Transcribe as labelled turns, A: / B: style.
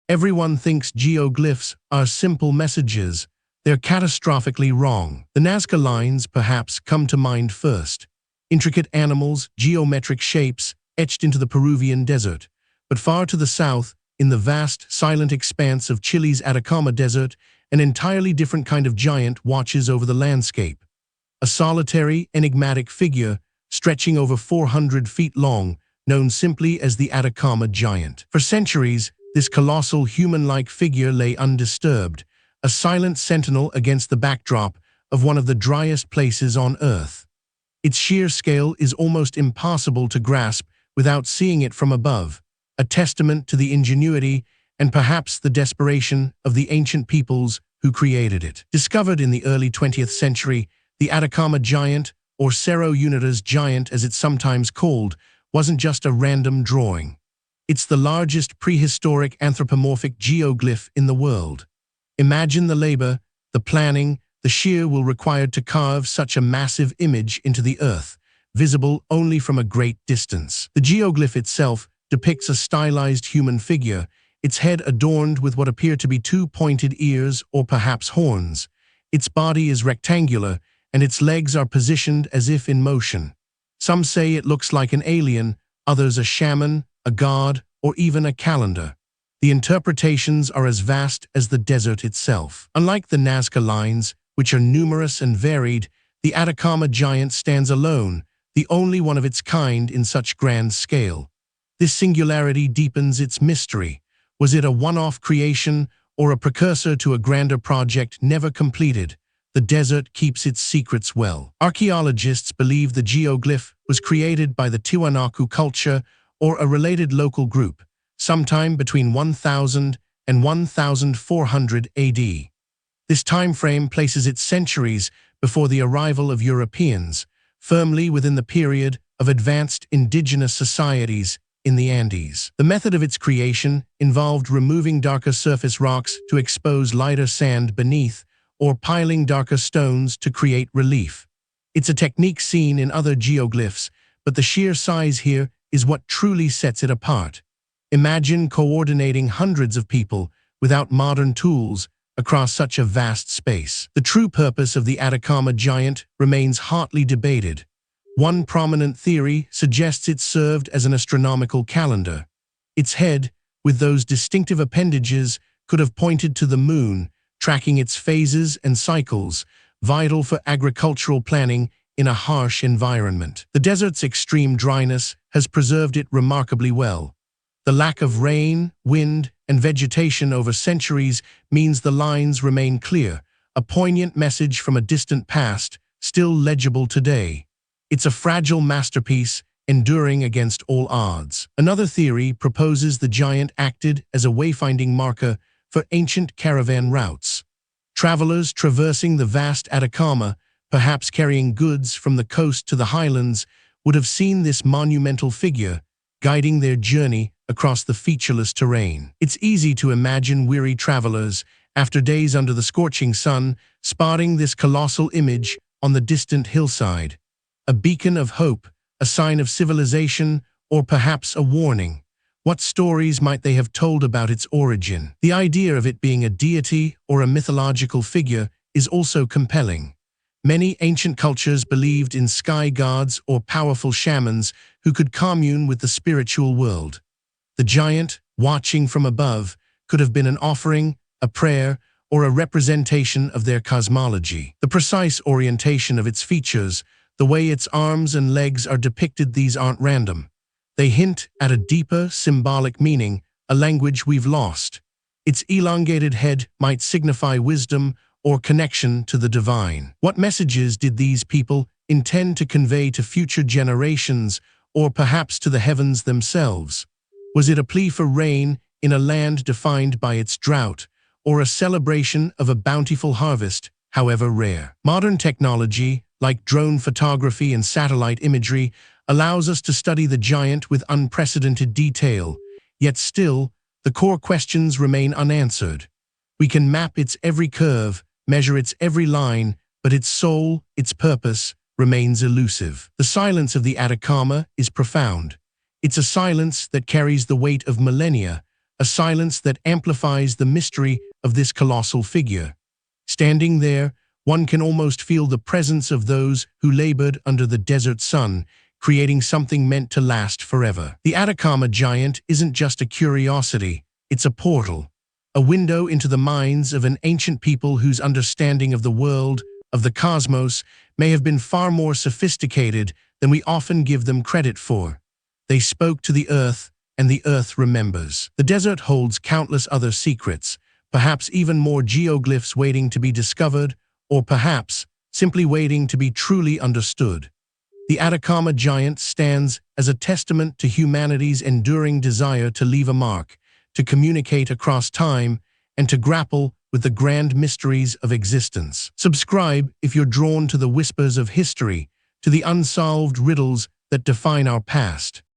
A: Everyone thinks geoglyphs are simple messages. They're catastrophically wrong. The Nazca lines perhaps come to mind first. Intricate animals, geometric shapes, etched into the Peruvian desert. But far to the south, in the vast, silent expanse of Chile's Atacama Desert, an entirely different kind of giant watches over the landscape. A solitary, enigmatic figure, stretching over 400 feet long, known simply as the Atacama Giant. For centuries, this colossal human-like figure lay undisturbed, a silent sentinel against the backdrop of one of the driest places on Earth. Its sheer scale is almost impossible to grasp without seeing it from above, a testament to the ingenuity and perhaps the desperation of the ancient peoples who created it. Discovered in the early 20th century, the Atacama Giant, or Cerro Unitas Giant as it's sometimes called, wasn't just a random drawing. It's the largest prehistoric anthropomorphic geoglyph in the world. Imagine the labor, the planning, the sheer will required to carve such a massive image into the earth, visible only from a great distance. The geoglyph itself depicts a stylized human figure, its head adorned with what appear to be two pointed ears or perhaps horns. Its body is rectangular, and its legs are positioned as if in motion. Some say it looks like an alien, others a shaman, a god, or even a calendar. The interpretations are as vast as the desert itself. Unlike the Nazca lines, which are numerous and varied, the Atacama Giant stands alone, the only one of its kind in such grand scale. This singularity deepens its mystery. Was it a one-off creation or a precursor to a grander project never completed? The desert keeps its secrets well. Archaeologists believe the geoglyph was created by the Tiwanaku culture or a related local group, sometime between 1000 and 1400 AD. This time frame places it centuries before the arrival of Europeans, firmly within the period of advanced indigenous societies in the Andes. The method of its creation involved removing darker surface rocks to expose lighter sand beneath, or piling darker stones to create relief. It's a technique seen in other geoglyphs, but the sheer size here is what truly sets it apart. Imagine coordinating hundreds of people without modern tools across such a vast space. The true purpose of the Atacama Giant remains hotly debated. One prominent theory suggests it served as an astronomical calendar. Its head, with those distinctive appendages, could have pointed to the moon, tracking its phases and cycles, vital for agricultural planning in a harsh environment. The desert's extreme dryness has preserved it remarkably well. The lack of rain, wind, and vegetation over centuries means the lines remain clear, a poignant message from a distant past, still legible today. It's a fragile masterpiece, enduring against all odds. Another theory proposes the giant acted as a wayfinding marker for ancient caravan routes. Travelers traversing the vast Atacama, perhaps carrying goods from the coast to the highlands, would have seen this monumental figure, guiding their journey across the featureless terrain. It's easy to imagine weary travelers, after days under the scorching sun, spotting this colossal image on the distant hillside. A beacon of hope, a sign of civilization, or perhaps a warning. What stories might they have told about its origin? The idea of it being a deity or a mythological figure is also compelling. Many ancient cultures believed in sky gods or powerful shamans who could commune with the spiritual world. The giant, watching from above, could have been an offering, a prayer, or a representation of their cosmology. The precise orientation of its features, the way its arms and legs are depicted, these aren't random. They hint at a deeper, symbolic meaning, a language we've lost. Its elongated head might signify wisdom or connection to the divine. What messages did these people intend to convey to future generations, or perhaps to the heavens themselves? Was it a plea for rain in a land defined by its drought, or a celebration of a bountiful harvest, however rare? Modern technology, like drone photography and satellite imagery, allows us to study the giant with unprecedented detail, yet still, the core questions remain unanswered. We can map its every curve, measure its every line, but its soul, its purpose, remains elusive. The silence of the Atacama is profound. It's a silence that carries the weight of millennia, a silence that amplifies the mystery of this colossal figure. Standing there, one can almost feel the presence of those who labored under the desert sun, creating something meant to last forever. The Atacama giant isn't just a curiosity, it's a portal, a window into the minds of an ancient people whose understanding of the world, of the cosmos, may have been far more sophisticated than we often give them credit for. They spoke to the earth, and the earth remembers. The desert holds countless other secrets, perhaps even more geoglyphs waiting to be discovered, or perhaps simply waiting to be truly understood. The Atacama giant stands as a testament to humanity's enduring desire to leave a mark, to communicate across time, and to grapple with the grand mysteries of existence. Subscribe if you're drawn to the whispers of history, to the unsolved riddles that define our past.